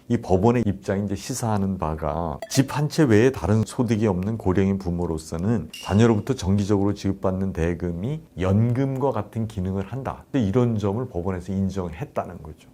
이 법원의 입장이 이제 시사하는 바가 집 한 채 외에 다른 소득이 없는 고령인 부모로서는 자녀로부터 정기적으로 지급받는 대금이 연금과 같은 기능을 한다. 이런 점을 법원에서 인정했다는 거죠.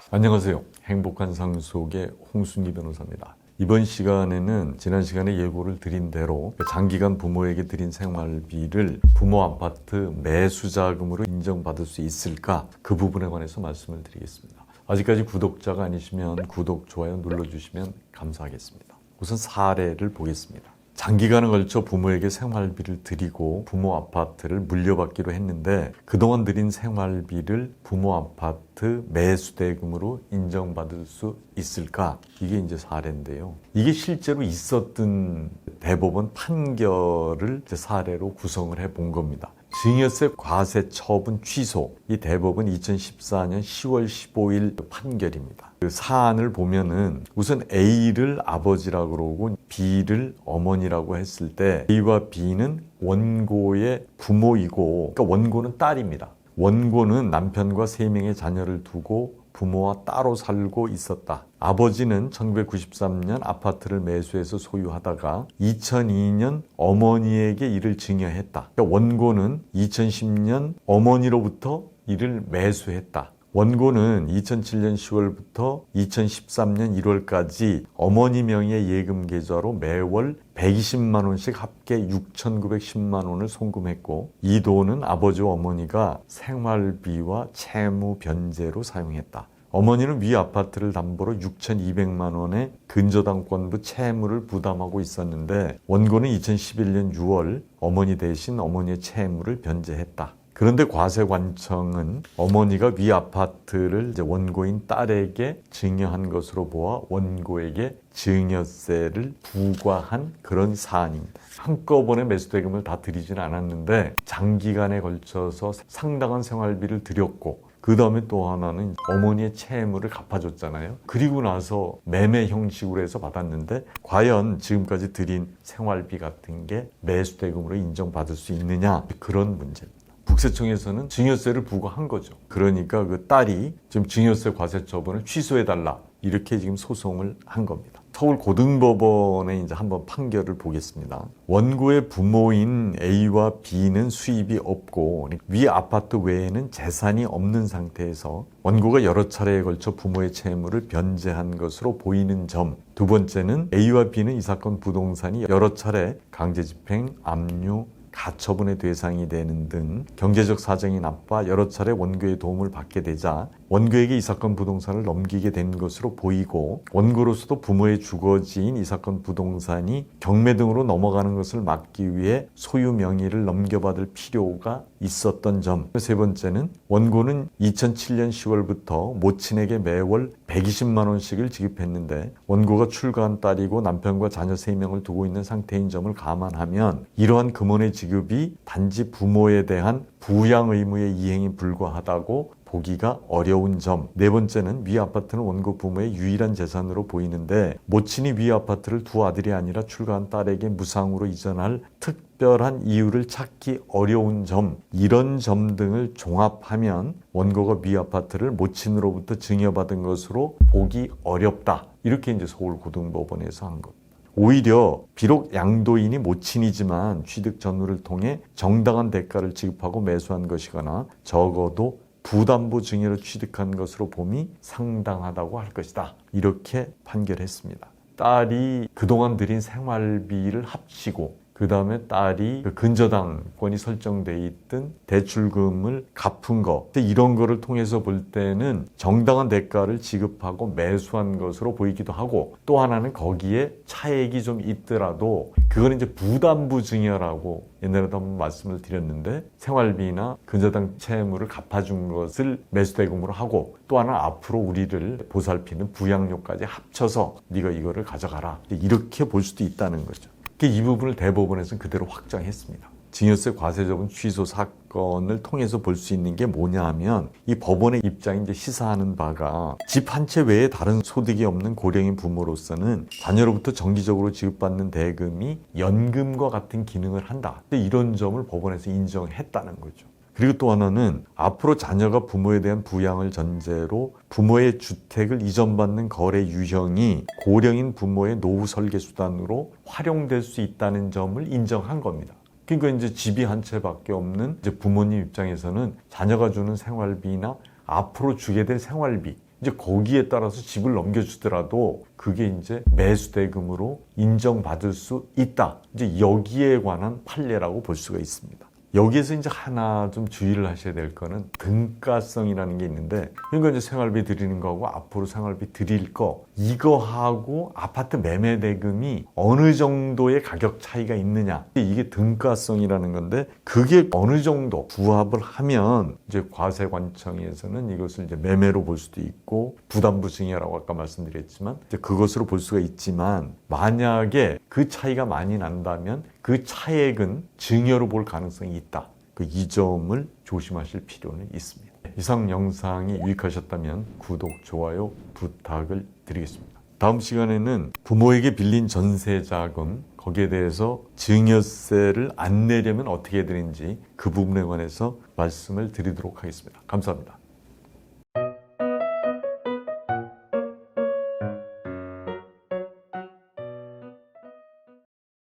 안녕하세요. 행복한 상속의 홍순기 변호사입니다. 이번 시간에는 지난 시간에 예고를 드린 대로 장기간 부모에게 드린 생활비를 부모 아파트 매수자금으로 인정받을 수 있을까? 그 부분에 관해서 말씀을 드리겠습니다. 아직까지 구독자가 아니시면 구독, 좋아요 눌러주시면 감사하겠습니다. 우선 사례를 보겠습니다. 장기간에 걸쳐 부모에게 생활비를 드리고 부모 아파트를 물려받기로 했는데 그동안 드린 생활비를 부모 아파트 매수대금으로 인정받을 수 있을까? 이게 이제 사례인데요. 이게 실제로 있었던 대법원 판결을 사례로 구성을 해 본 겁니다. 증여세 과세 처분 취소, 이 대법원 2014년 10월 15일 판결입니다. 그 사안을 보면은 우선 A를 아버지라고 그러고 B를 어머니라고 했을 때 A와 B는 원고의 부모이고, 그러니까 원고는 딸입니다. 원고는 남편과 3명의 자녀를 두고 부모와 따로 살고 있었다. 아버지는 1993년 아파트를 매수해서 소유하다가 2002년 어머니에게 이를 증여했다. 그러니까 원고는 2010년 어머니로부터 이를 매수했다. 원고는 2007년 10월부터 2013년 1월까지 어머니 명의의 예금 계좌로 매월 120만 원씩 합계 6,910만 원을 송금했고, 이 돈은 아버지와 어머니가 생활비와 채무 변제로 사용했다. 어머니는 위 아파트를 담보로 6,200만 원의 근저당권부 채무를 부담하고 있었는데 원고는 2011년 6월 어머니 대신 어머니의 채무를 변제했다. 그런데 과세관청은 어머니가 위 아파트를 원고인 딸에게 증여한 것으로 보아 원고에게 증여세를 부과한 그런 사안입니다. 한꺼번에 매수대금을 다 드리지는 않았는데 장기간에 걸쳐서 상당한 생활비를 드렸고, 그 다음에 또 하나는 어머니의 채무를 갚아줬잖아요. 그리고 나서 매매 형식으로 해서 받았는데 과연 지금까지 드린 생활비 같은 게 매수대금으로 인정받을 수 있느냐, 그런 문제입니다. 국세청에서는 증여세를 부과한 거죠. 그러니까 그 딸이 지금 증여세 과세 처분을 취소해달라, 이렇게 지금 소송을 한 겁니다. 서울고등법원에 이제 한번 판결을 보겠습니다. 원고의 부모인 A와 B는 수입이 없고 위 아파트 외에는 재산이 없는 상태에서 원고가 여러 차례에 걸쳐 부모의 채무를 변제한 것으로 보이는 점. 두 번째는 A와 B는 이 사건 부동산이 여러 차례 강제집행, 압류, 가처분의 대상이 되는 등 경제적 사정이 나빠 여러 차례 원고의 도움을 받게 되자 원고에게 이 사건 부동산을 넘기게 된 것으로 보이고, 원고로서도 부모의 주거지인 이 사건 부동산이 경매 등으로 넘어가는 것을 막기 위해 소유 명의를 넘겨받을 필요가 있었던 점. 세 번째는 원고는 2007년 10월부터 모친에게 매월 120만 원씩을 지급했는데 원고가 출가한 딸이고 남편과 자녀 3명을 두고 있는 상태인 점을 감안하면 이러한 금원의 지급이 단지 부모에 대한 부양 의무의 이행에 불과하다고 보기가 어려운 점. 네 번째는 위 아파트는 원고 부모의 유일한 재산으로 보이는데 모친이 위 아파트를 두 아들이 아니라 출가한 딸에게 무상으로 이전할 특별한 이유를 찾기 어려운 점, 이런 점 등을 종합하면 원고가 위 아파트를 모친으로부터 증여받은 것으로 보기 어렵다. 이렇게 이제 서울고등법원에서 한 것. 오히려 비록 양도인이 모친이지만 취득 전후를 통해 정당한 대가를 지급하고 매수한 것이거나 적어도 부담보 증여로 취득한 것으로 봄이 상당하다고 할 것이다. 이렇게 판결했습니다. 딸이 그동안 들인 생활비를 합치고 그 다음에 딸이 그 근저당권이 설정돼 있던 대출금을 갚은 거, 이런 거를 통해서 볼 때는 정당한 대가를 지급하고 매수한 것으로 보이기도 하고, 또 하나는 거기에 차액이 좀 있더라도 그거는 이제 부담부 증여라고 옛날에도 한번 말씀을 드렸는데, 생활비나 근저당 채무를 갚아준 것을 매수대금으로 하고, 또 하나 앞으로 우리를 보살피는 부양료까지 합쳐서 네가 이거를 가져가라, 이렇게 볼 수도 있다는 거죠. 이 부분을 대법원에서는 그대로 확정했습니다. 증여세 과세처분 취소 사건을 통해서 볼 수 있는 게 뭐냐 하면, 이 법원의 입장이 이제 시사하는 바가 집 한 채 외에 다른 소득이 없는 고령인 부모로서는 자녀로부터 정기적으로 지급받는 대금이 연금과 같은 기능을 한다. 이런 점을 법원에서 인정했다는 거죠. 그리고 또 하나는 앞으로 자녀가 부모에 대한 부양을 전제로 부모의 주택을 이전받는 거래 유형이 고령인 부모의 노후 설계 수단으로 활용될 수 있다는 점을 인정한 겁니다. 그러니까 이제 집이 한 채밖에 없는 이제 부모님 입장에서는 자녀가 주는 생활비나 앞으로 주게 될 생활비, 이제 거기에 따라서 집을 넘겨주더라도 그게 이제 매수대금으로 인정받을 수 있다. 이제 여기에 관한 판례라고 볼 수가 있습니다. 여기에서 이제 하나 좀 주의를 하셔야 될 거는 등가성이라는 게 있는데, 그러니까 이제 생활비 드리는 거하고 앞으로 생활비 드릴 거, 이거하고 아파트 매매 대금이 어느 정도의 가격 차이가 있느냐, 이게 등가성이라는 건데, 그게 어느 정도 부합을 하면 이제 과세관청에서는 이것을 이제 매매로 볼 수도 있고 부담부 증여라고 아까 말씀드렸지만 이제 그것으로 볼 수가 있지만, 만약에 그 차이가 많이 난다면 그 차액은 증여로 볼 가능성이 있다. 이 점을 조심하실 필요는 있습니다. 이상 영상이 유익하셨다면 구독, 좋아요 부탁을 드리겠습니다. 다음 시간에는 부모에게 빌린 전세자금, 거기에 대해서 증여세를 안 내려면 어떻게 해야 되는지 그 부분에 관해서 말씀을 드리도록 하겠습니다. 감사합니다.